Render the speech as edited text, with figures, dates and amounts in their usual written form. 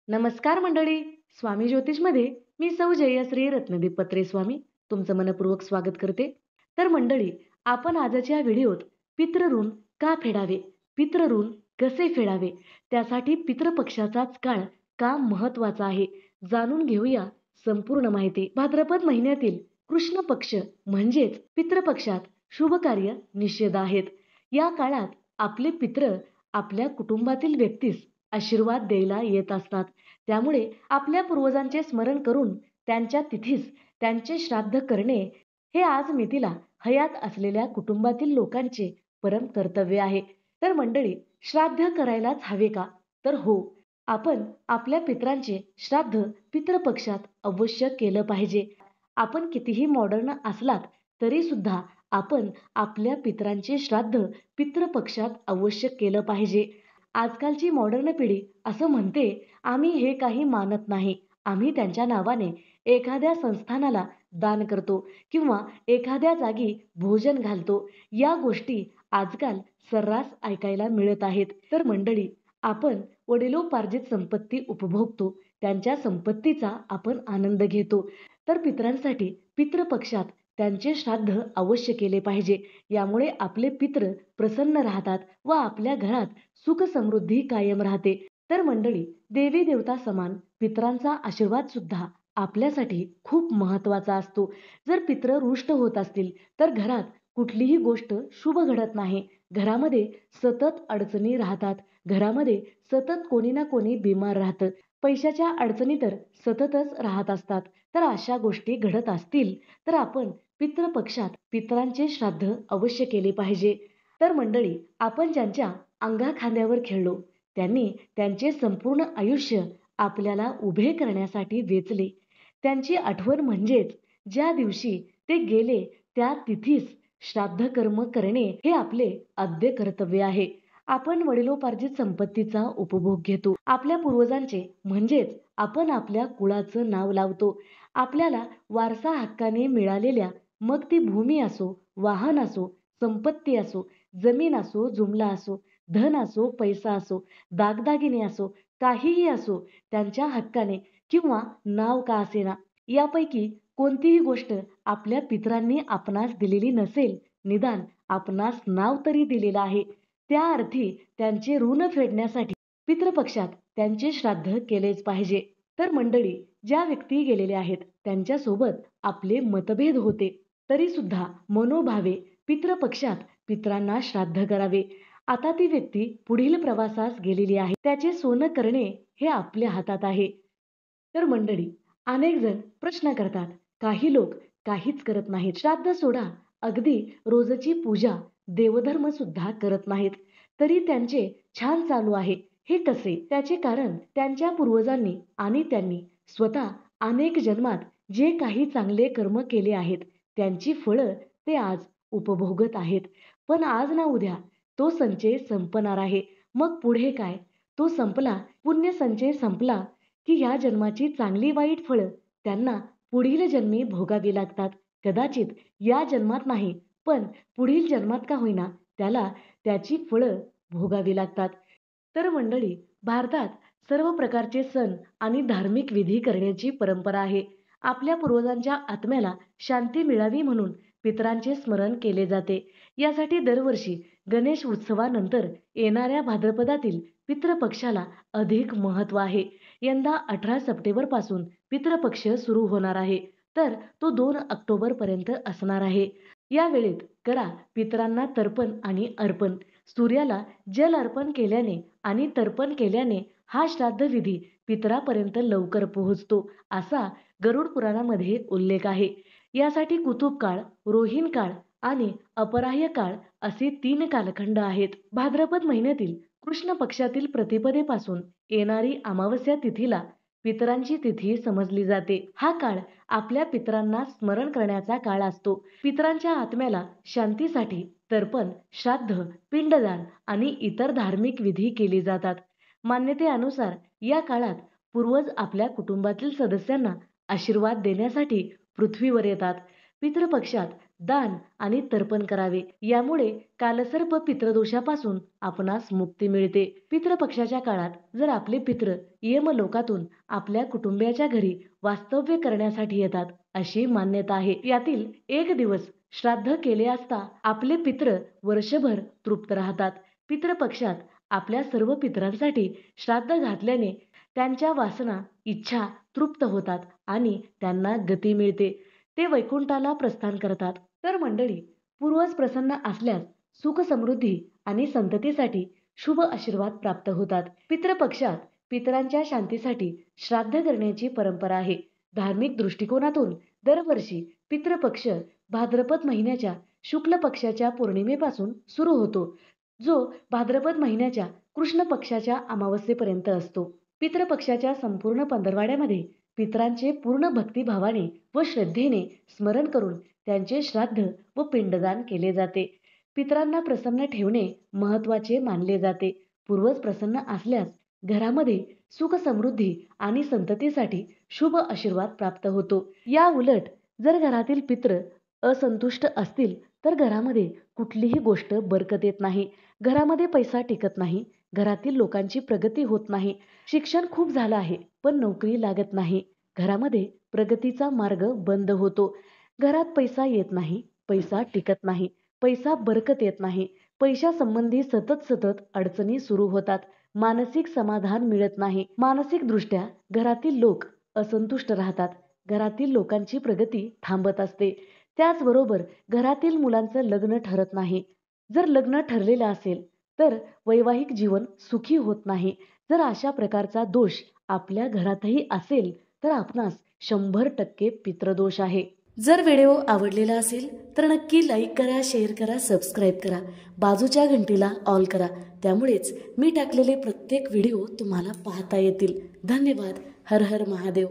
नमस्कार मंडळी. स्वामी ज्योतिषमध्ये मी सौ जयश्री रत्नदीप पत्रे स्वामी तुमचं मनपूर्वक स्वागत करते. तर मंडळी, आपण आजच्या व्हिडिओत पितृऋण का फेडावे, पितृऋण कसे फेडावे, त्यासाठी पितृपक्षाचाच काळ का महत्वाचा आहे, जाणून घेऊया संपूर्ण माहिती. भाद्रपद महिन्यातील कृष्ण पक्ष म्हणजेच पितृपक्षात शुभ कार्य निषेध आहेत. या काळात आपले पितृ आपल्या कुटुंबातील व्यक्तीस आशीर्वाद द्यायला येत असतात. त्यामुळे आपल्या पूर्वजांचे स्मरण करून त्यांच्या तिथीस त्यांचे श्राद्ध करणे हे आज मितीला हयात असलेल्या कुटुंबातील लोकांचे परम कर्तव्य आहे. तर मंडळी, श्राद्ध करायलाच हवे का? तर हो, आपण आपल्या पितरांचे श्राद्ध पितृपक्षात अवश्य केलं पाहिजे. आपण कितीही मॉडर्न असलात तरी सुद्धा आपण आपल्या पितरांचे श्राद्ध पितृपक्षात अवश्य केलं पाहिजे. आजकालची मॉडर्न पिढी असं म्हणते, आम्ही हे काही मानत नाही, आम्ही त्यांच्या नावाने एखाद्या संस्थानाला दान करतो किंवा एखाद्या जागी भोजन घालतो. या गोष्टी आजकाल सर्रास ऐकायला मिळत आहेत. तर मंडळी, आपण वडिलोपार्जित संपत्ती उपभोगतो, त्यांच्या संपत्तीचा आपण आनंद घेतो. तर पितरांसाठी पितृपक्षात त्यांचे श्राद्ध अवश्य केले पाहिजे. यामुळे आपले पितृ प्रसन्न राहतात व आपल्या घरात सुख समृद्धी कायम राहते. तर मंडळी, देवी देवता समान पितरांचा आशीर्वाद सुद्धा आपल्यासाठी खूप महत्वाचा असतो. जर पितृ रुष्ट होत असतील तर घरात कुठलीही गोष्ट शुभ घडत नाही. घरामध्ये सतत अडचणी राहतात. घरामध्ये सतत कोणी ना कोणी बिमार राहतं. पैशाच्या अडचणी तर सततच राहत असतात. तर अशा गोष्टी घडत असतील तर आपण पितृपक्षात पितरांचे श्राद्ध अवश्य केले पाहिजे. तर मंडळी, आपण ज्यांच्या अंगाखांद्यावर खेळलो, त्यांनी त्यांचे संपूर्ण आयुष्य आपल्याला उभे करण्यासाठी वेचले. त्यांची आठवण म्हणजेच ज्या दिवशी ते गेले त्या तिथीस श्राद्ध कर्म करणे हे आपले आद्य कर्तव्य आहे. आपण वडिलोपार्जित संपत्तीचा उपभोग घेतो. आपल्या पूर्वजांचे म्हणजेच आपण आपल्या कुळाचं नाव लावतो. आपल्याला वारसा हक्काने मिळालेल्या, मग ती भूमी असो, वाहन असो, संपत्ती असो, जमीन असो, जुमला असो, धन असो, पैसा असो, दागदागिने असो, काहीही असो, त्यांच्या हक्काने किंवा नाव का असेना, यापैकी कोणतीही गोष्ट आपल्या पितरांनी आपणास दिलेली नसेल, निदान आपणास नाव तरी दिलेलं आहे, त्या अर्थी त्यांचे ऋण फेडण्यासाठी पितृपक्षात त्यांचे श्राद्ध केलेच पाहिजे. तर मंडळी, ज्या व्यक्ती गेलेल्या आहेत त्यांच्यासोबत आपले मतभेद होते तरी सुद्धा मनोभावे पितृपक्षात पितरांना श्राद्ध करावे. आता ती व्यक्ती पुढील प्रवासास गेलेली आहे, त्याचे सोनं करणे हे आपल्या हातात आहे. तर मंडळी, अनेक जण प्रश्न करतात, काही लोक काहीच करत नाहीत, श्राद्ध सोडा, अगदी रोजची पूजा देवधर्म सुद्धा करत नाहीत, तरी त्यांचे छान चालू आहे. हे कसे? त्याचे कारण त्यांच्या पूर्वजांनी आणि त्यांनी स्वतः अनेक जन्मात जे काही चांगले कर्म केले आहेत त्यांची फळं ते आज उपभोगत आहेत. पण आज ना उद्या तो संचय संपणार आहे. मग पुढे काय? तो संपला, पुण्य संचय संपला की ह्या जन्माची चांगली वाईट फळं त्यांना पुढील जन्मी भोगावी लागतात. कदाचित या जन्मात नाही, पण पुढील जन्मात का होईना त्याला त्याची फळं भोगावी लागतात. तर मंडळी, भारतात सर्व प्रकारचे सण आणि धार्मिक विधी करण्याची परंपरा आहे. आपल्या पूर्वजांच्या आत्म्याला शांती मिळावी म्हणून पितरांचे स्मरण केले जाते. यासाठी दरवर्षी गणेश उत्सवानंतर येणाऱ्या भाद्रपदातील पितृपक्षाला अधिक महत्त्व आहे. यंदा 18 सप्टेंबरपासून पितृपक्ष सुरू होणार आहे, तर तो 2 ऑक्टोबरपर्यंत असणार आहे. या वेळेत करा पितरांना तर्पण आणि अर्पण. सूर्याला जल अर्पण केल्याने आणि तर्पण केल्याने हा श्राद्ध विधी पितरापर्यंत लवकर पोहोचतो, असा गरुड पुराणामध्ये उल्लेख आहे. यासाठी कुतुब काळ, रोहिण काळ आणि अपराह्य काळ असे 3 कालखंड आहेत. भाद्रपद महिन्यातील कृष्ण पक्षातील प्रतिपदेपासून येणारी अमावस्या तिथीला पितरांची तिथी समजली जाते. हा काळ आपल्या पितरांना स्मरण करण्याचा काळ असतो. पितरांच्या आत्म्याला शांतीसाठी तर्पण, श्राद्ध, पिंडदान आणि इतर धार्मिक विधी केले जातात. मान्यतेनुसार या काळात पूर्वज आपल्या कुटुंबातील सदस्यांना आशीर्वाद देण्यासाठी पृथ्वीवर येतात. पितृपक्षात दान आणि तर्पण करावे. यामुळे कालसर्प पितृदोषापासून आपणास मुक्ती मिळते. पितृपक्षाच्या काळात जर आपले पितृ यमलोकातून आपल्या कुटुंबियाच्या घरी वास्तव्य करण्यासाठी येतात अशी मान्यता आहे. यातील एक दिवस श्राद्ध केले असता आपले पितृ वर्षभर तृप्त राहतात. पितृपक्षात आपल्या सर्व पितरांसाठी श्राद्ध घातल्याने त्यांच्या वासना, इच्छा तृप्त होतात आणि त्यांना गती मिळते. ते वैकुंठाला प्रस्थान करतात. तर मंडळी, पूर्वज प्रसन्न असल्यास सुख समृद्धी आणि संततीसाठी शुभ आशीर्वाद प्राप्त होतात. पितृपक्षात पितरांच्या शांतीसाठी श्राद्ध करण्याची परंपरा आहे. धार्मिक दृष्टिकोनातून दरवर्षी पितृपक्ष भाद्रपद महिन्याच्या शुक्ल पक्षाच्या पौर्णिमेपासून सुरू होतो, जो भाद्रपद महिन्याच्या कृष्ण पक्षाच्या अमावस्येपर्यंत असतो. पितृपक्षाच्या संपूर्ण पंधरवाड्यामध्ये पितरांचे पूर्ण भक्तिभावाने व श्रद्धेने स्मरण करून त्यांचे श्राद्ध व पिंडदान केले जाते. पितरांना प्रसन्न ठेवणे महत्त्वाचे मानले जाते. पूर्वज प्रसन्न असल्यास घरामध्ये सुख समृद्धी आणि संततीसाठी शुभ आशीर्वाद प्राप्त होतो. या उलट जर घरातील पितृ असंतुष्ट असतील तर घरामध्ये कुठलीही गोष्ट बरकत येत नाही. घरामध्ये पैसा टिकत नाही. घरातील लोकांची प्रगती होत नाही. शिक्षण खूप झालं आहे पण नोकरी लागत नाही. घरामध्ये प्रगतीचा मार्ग बंद होतो. घरात पैसा येत नाही, पैसा टिकत नाही, पैसा बरकत येत नाही. पैशासंबंधी सतत अडचणी सुरू होतात. मानसिक समाधान मिळत नाही. मानसिक दृष्ट्या घरातील लोक असंतुष्ट राहतात. घरातील लोकांची प्रगती थांबत असते. त्याचबरोबर घरातील मुलांचं लग्न ठरत नाही. जर लग्न ठरलेलं असेल तर वैवाहिक जीवन सुखी होत नाही. जर अशा प्रकारचा दोष आपल्या घरातही असेल तर आपणास 100% पितृदोष आहे. जर व्हिडिओ आवडलेला असेल तर नक्की लाईक करा, शेअर करा, सबस्क्राईब करा, बाजूच्या घंटीला ऑल करा. त्यामुळेच मी टाकलेले प्रत्येक व्हिडिओ तुम्हाला पाहता येतील. धन्यवाद. हर हर महादेव.